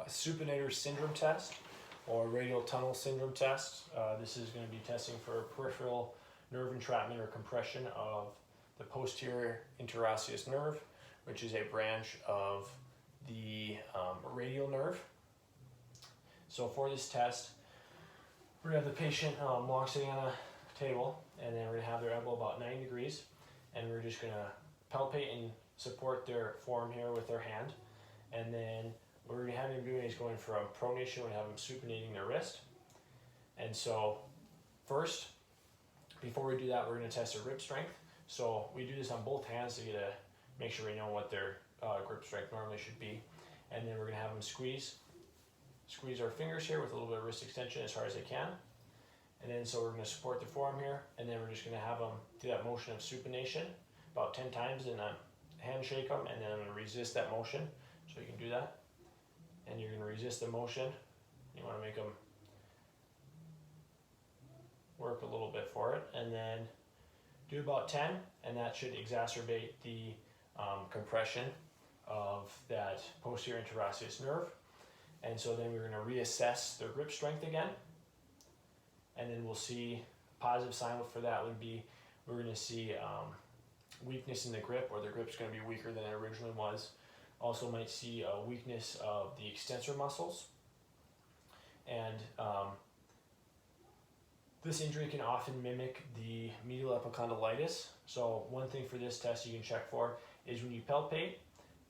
Supinator syndrome test or radial tunnel syndrome test. This is going to be testing for peripheral nerve entrapment or compression of the posterior interosseous nerve, which is a branch of the radial nerve. So for this test, we're going to have the patient long sitting on a table, and then we're going to have their elbow about 90 degrees, and we're just going to palpate and support their forearm here with their hand. And then what we're going to have them doing is going from pronation. We're going to have them supinating their wrist. And so first, before we do that, we're going to test their grip strength. So we do this on both hands to make sure we know what their grip strength normally should be. And then we're going to have them squeeze our fingers here with a little bit of wrist extension as hard as they can. And then so we're going to support the forearm here, and then we're just going to have them do that motion of supination about 10 times, and hand shake them, and then I'm going to resist that motion. So you can do that, and you're going to resist the motion. You want to make them work a little bit for it, and then do about 10, and that should exacerbate the compression of that posterior interosseous nerve. And so then we're going to reassess their grip strength again, and then we'll see positive sign for that would be we're going to see weakness in the grip, or the grip's going to be weaker than it originally was. Also might see a weakness of the extensor muscles. And this injury can often mimic the medial epicondylitis. So one thing for this test you can check for is when you palpate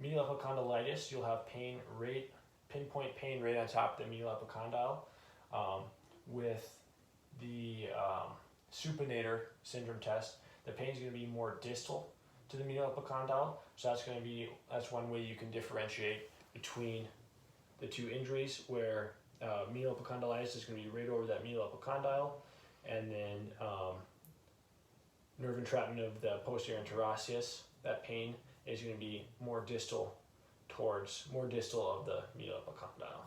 medial epicondylitis, you'll have pinpoint pain right on top of the medial epicondyle. With the supinator syndrome test, the pain is going to be more distal to the medial epicondyle. So that's one way you can differentiate between the two injuries, where medial epicondylitis is going to be right over that medial epicondyle, and then nerve entrapment of the posterior interosseous, that pain is going to be more distal of the medial epicondyle.